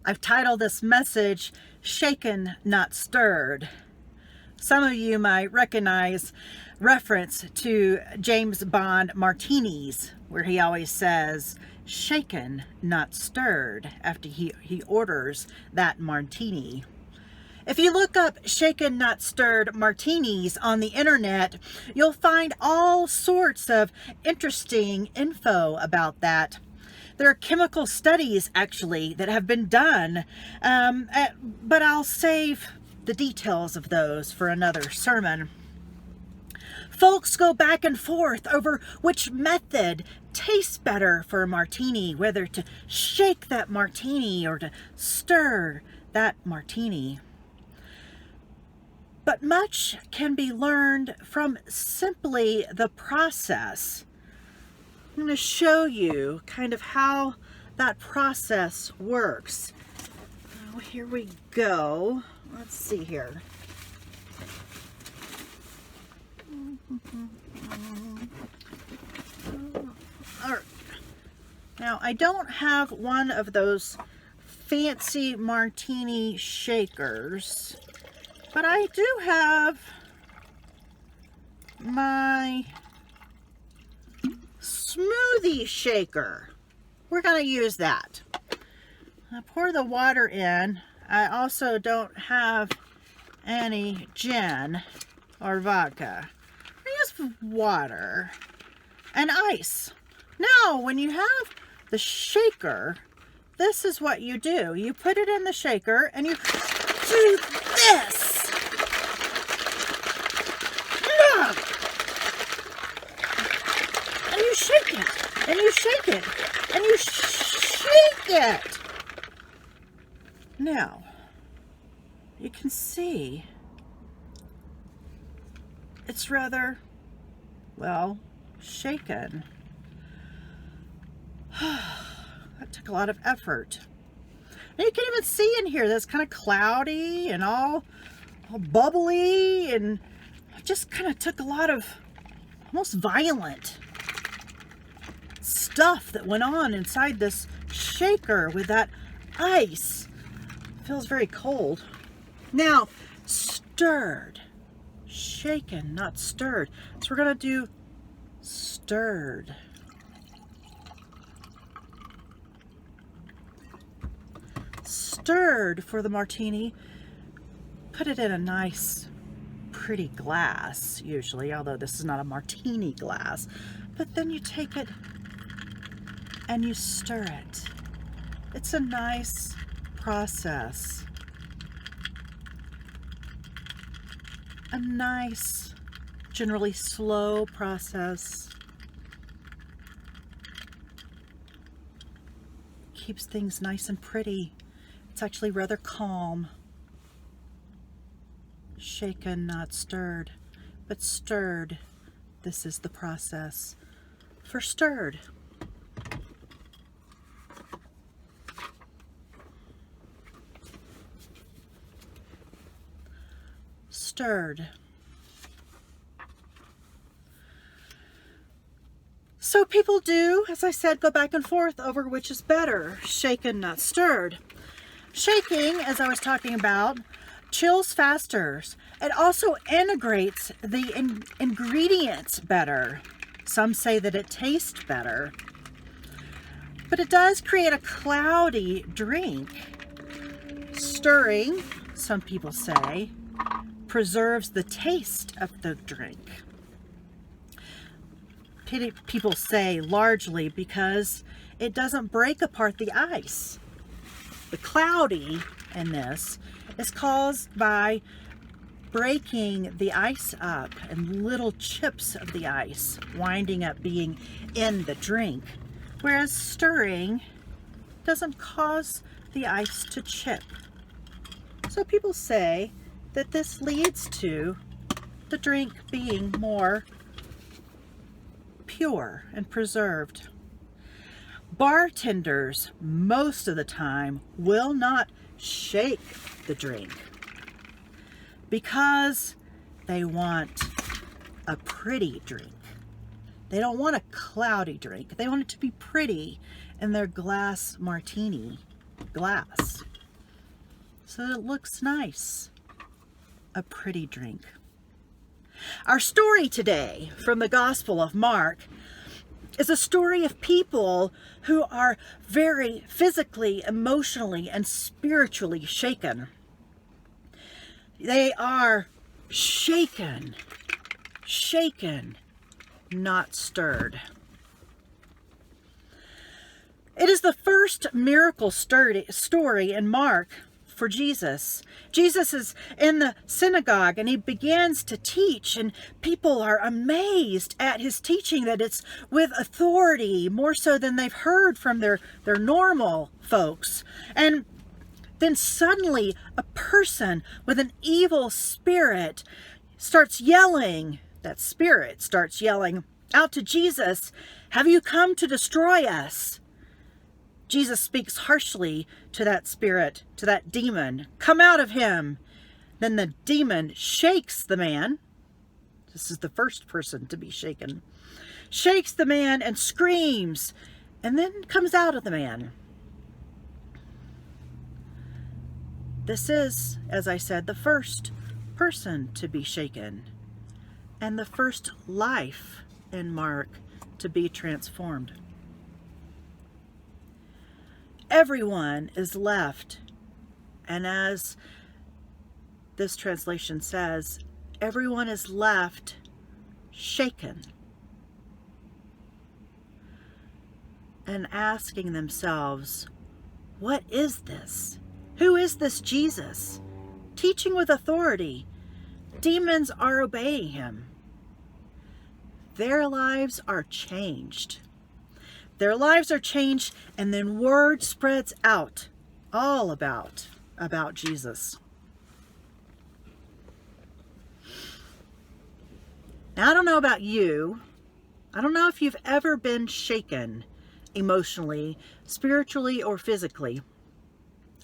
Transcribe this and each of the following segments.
I've titled this message, Shaken, Not Stirred. Some of you might recognize reference to James Bond martinis, where he always says, shaken, not stirred, after he orders that martini. If you look up shaken, not stirred martinis on the internet, you'll find all sorts of interesting info about that. There are chemical studies, actually, that have been done, but I'll save the details of those for another sermon. Folks go back and forth over which method tastes better for a martini, whether to shake that martini or to stir that martini. But much can be learned from simply the process. I'm going to show you kind of how that process works. Oh, here we go. Let's see here. All right. Now, I don't have one of those fancy martini shakers, but I do have my smoothie shaker. We're going to use that. I pour the water in. I also don't have any gin or vodka. I use water and ice. Now, when you have the shaker, this is what you do. You put it in the shaker and you do this. And you shake it, and you shake it, and you shake it. Now, you can see it's rather, well, shaken. That took a lot of effort. And you can even see in here that's kind of cloudy and all bubbly, and it just kind of took a lot of almost violent stuff that went on inside this shaker with that ice. It feels very cold. Now, stirred. Shaken, not stirred. So we're going to do stirred. Stirred for the martini. Put it in a nice, pretty glass, usually, although this is not a martini glass. But then you take it and you stir it. It's a nice process. A nice, generally slow process. Keeps things nice and pretty. It's actually rather calm. Shaken, not stirred, but stirred. This is the process for stirred. Stirred. So people do, as I said, go back and forth over which is better, shaken, not stirred. Shaking, as I was talking about, chills faster. It also integrates the ingredients better. Some say that it tastes better. But it does create a cloudy drink. Stirring, some people say, preserves the taste of the drink. People say largely because it doesn't break apart the ice. The cloudy in this is caused by breaking the ice up and little chips of the ice winding up being in the drink, whereas stirring doesn't cause the ice to chip. So people say that this leads to the drink being more pure and preserved. Bartenders, most of the time, will not shake the drink because they want a pretty drink. They don't want a cloudy drink. They want it to be pretty in their glass martini glass. so that it looks nice. A pretty drink. Our story today from the Gospel of Mark is a story of people who are very physically, emotionally, and spiritually shaken. They are shaken, not stirred. It is the first miracle story in Mark for Jesus. Jesus is in the synagogue and he begins to teach, and people are amazed at his teaching, that it's with authority, more so than they've heard from their normal folks. And then suddenly a person with an evil spirit starts yelling. That spirit starts yelling out to Jesus, "Have you come to destroy us?" Jesus speaks harshly to that spirit, to that demon. "Come out of him." Then the demon shakes the man. This is the first person to be shaken. Shakes the man and screams, and then comes out of the man. This is, as I said, the first person to be shaken, and the first life in Mark to be transformed. Everyone is left, and as this translation says, everyone is left shaken and asking themselves, what is this? Who is this Jesus? Teaching with authority. Demons are obeying him. Their lives are changed. Their lives are changed, and then word spreads out all about Jesus. Now, I don't know about you. I don't know if you've ever been shaken emotionally, spiritually, or physically.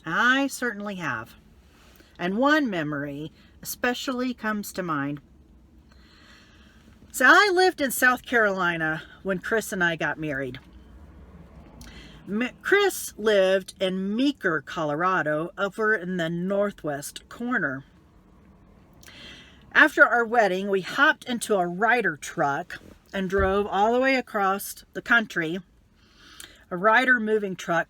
I certainly have. And one memory especially comes to mind. So I lived in South Carolina when Chris and I got married. Chris lived in Meeker, Colorado, over in the northwest corner. After our wedding, we hopped into a Ryder truck and drove all the way across the country, a Ryder moving truck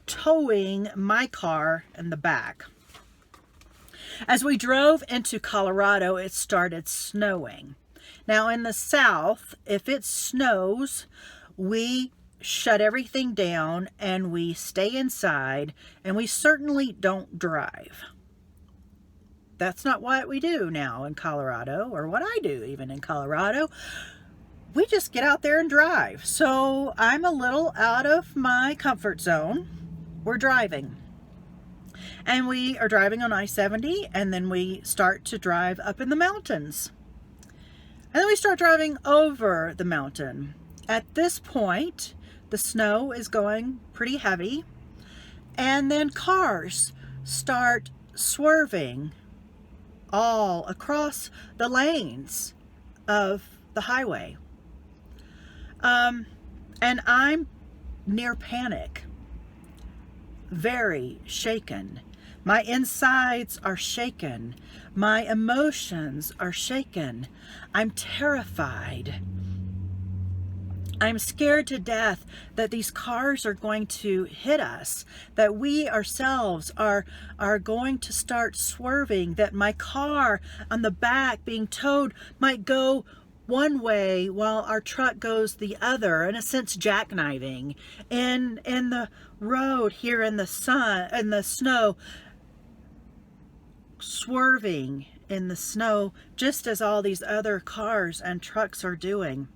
towing my car in the back. As we drove into Colorado, it started snowing. Now in the South, if it snows, we shut everything down and we stay inside, and we certainly don't drive. That's not what we do now in Colorado, or what I do even in Colorado. We just get out there and drive. So I'm a little out of my comfort zone. We're driving. And we are driving on I-70, and then we start to drive up in the mountains. And then we start driving over the mountain. At this point, the snow is going pretty heavy, and then cars start swerving all across the lanes of the highway. And I'm near panic, very shaken. My insides are shaken. My emotions are shaken. I'm terrified. I'm scared to death that these cars are going to hit us, that we ourselves are going to start swerving, that my car on the back being towed might go one way while our truck goes the other, in a sense jackknifing in the road here in the sun, in the snow, swerving in the snow, just as all these other cars and trucks are doing.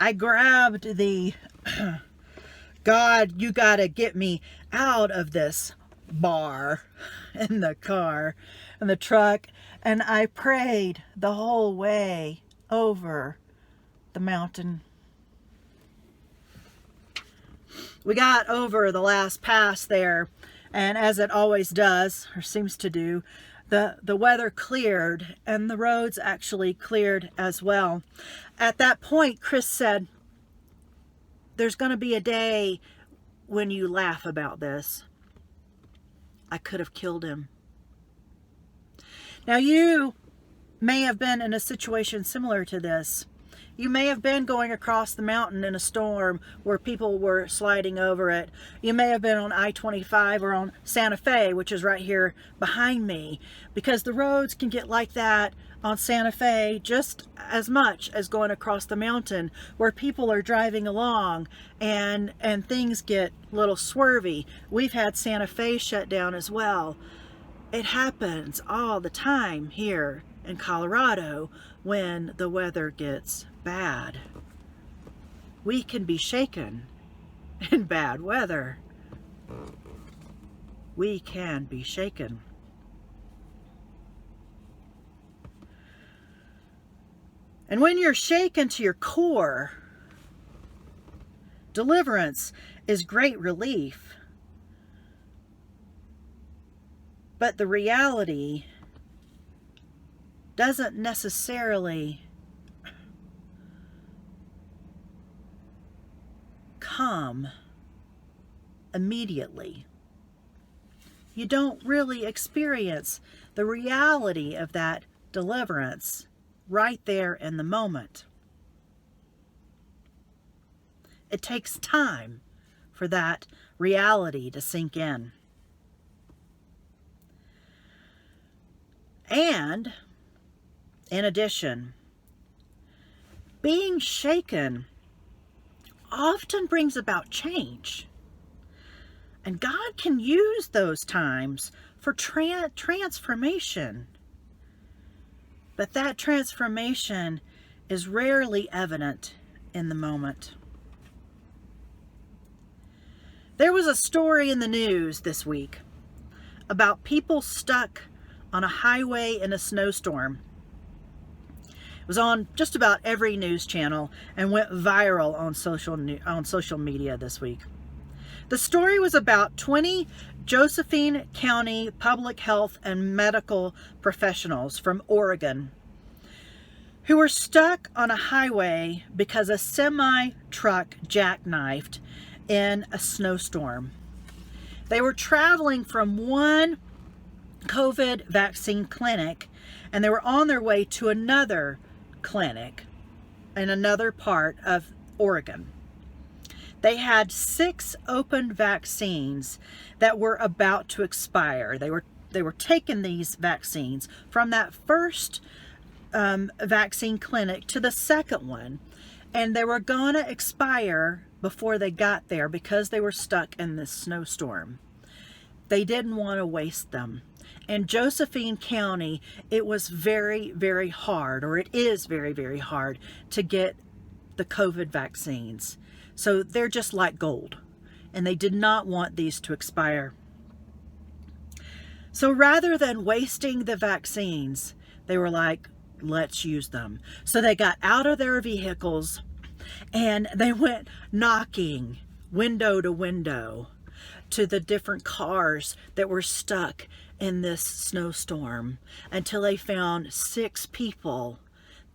I grabbed the, God, you gotta get me out of this bar in the car, in the truck, and I prayed the whole way over the mountain. We got over the last pass there, and as it always does, or seems to do, the weather cleared, and the roads actually cleared as well. At that point, Chris said, there's going to be a day when you laugh about this, I could have killed him. Now, you may have been in a situation similar to this. You may have been going across the mountain in a storm where people were sliding over it. You may have been on I-25 or on Santa Fe, which is right here behind me, because the roads can get like that on Santa Fe just as much as going across the mountain, where people are driving along and things get a little swervy. We've had Santa Fe shut down as well. It happens all the time here in Colorado when the weather gets bad. We can be shaken in bad weather. We can be shaken. And when you're shaken to your core, deliverance is great relief. But the reality doesn't necessarily come immediately. You don't really experience the reality of that deliverance right there in the moment. It takes time for that reality to sink in. And in addition, being shaken often brings about change. And God can use those times for transformation. But that transformation is rarely evident in the moment. There was a story in the news this week about people stuck on a highway in a snowstorm. It was on just about every news channel and went viral on social media this week. The story was about 20 Josephine County public health and medical professionals from Oregon who were stuck on a highway because a semi-truck jackknifed in a snowstorm. They were traveling from one COVID vaccine clinic and they were on their way to another clinic in another part of Oregon. They had 6 open vaccines that were about to expire. They were taking these vaccines from that first vaccine clinic to the second one, and they were gonna expire before they got there because they were stuck in this snowstorm. They didn't want to waste them. In Josephine County, it was very, very hard, or it is very, very hard to get the COVID vaccines. So they're just like gold, and they did not want these to expire. So rather than wasting the vaccines, they were like, let's use them. So they got out of their vehicles and they went knocking window to window to the different cars that were stuck in this snowstorm until they found 6 people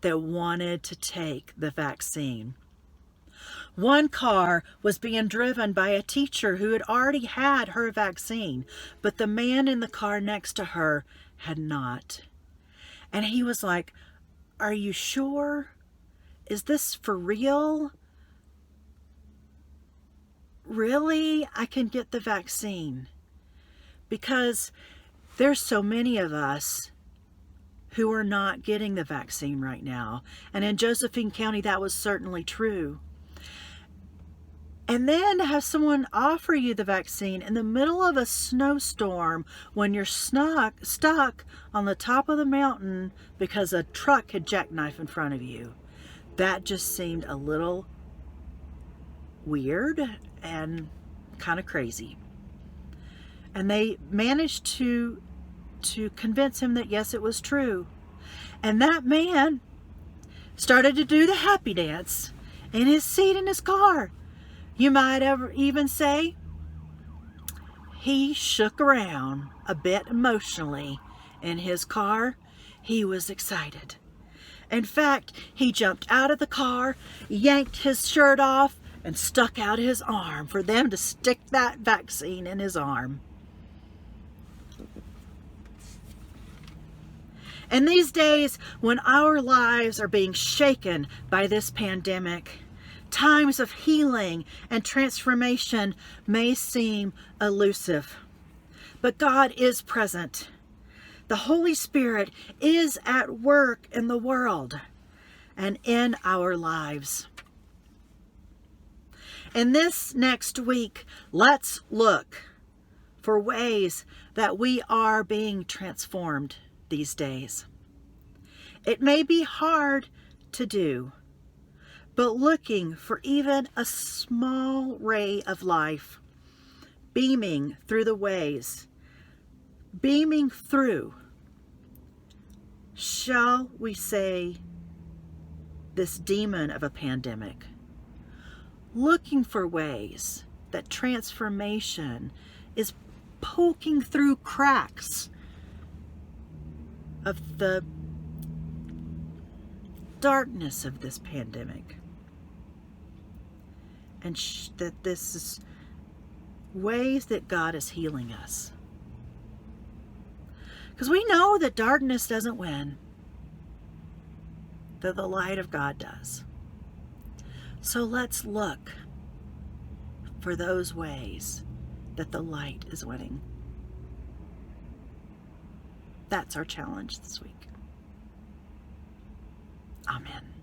that wanted to take the vaccine. One car was being driven by a teacher who had already had her vaccine, but the man in the car next to her had not. And he was like, "Are you sure? Is this for real? Really? I can get the vaccine?" Because there's so many of us who are not getting the vaccine right now. And in Josephine County, that was certainly true. And then to have someone offer you the vaccine in the middle of a snowstorm when you're stuck on the top of the mountain because a truck had jackknifed in front of you. That just seemed a little weird and kind of crazy. And they managed to convince him that yes, it was true. And that man started to do the happy dance in his seat in his car. You might ever even say he shook around a bit emotionally in his car. He was excited. In fact, he jumped out of the car, yanked his shirt off, and stuck out his arm for them to stick that vaccine in his arm. In these days when our lives are being shaken by this pandemic, times of healing and transformation may seem elusive, but God is present. The Holy Spirit is at work in the world and in our lives. In this next week, let's look for ways that we are being transformed these days. It may be hard to do, but looking for even a small ray of life, beaming through shall we say, this demon of a pandemic. Looking for ways that transformation is poking through cracks of the darkness of this pandemic. And that this is ways that God is healing us. Because we know that darkness doesn't win, that the light of God does. So let's look for those ways that the light is winning. That's our challenge this week. Amen.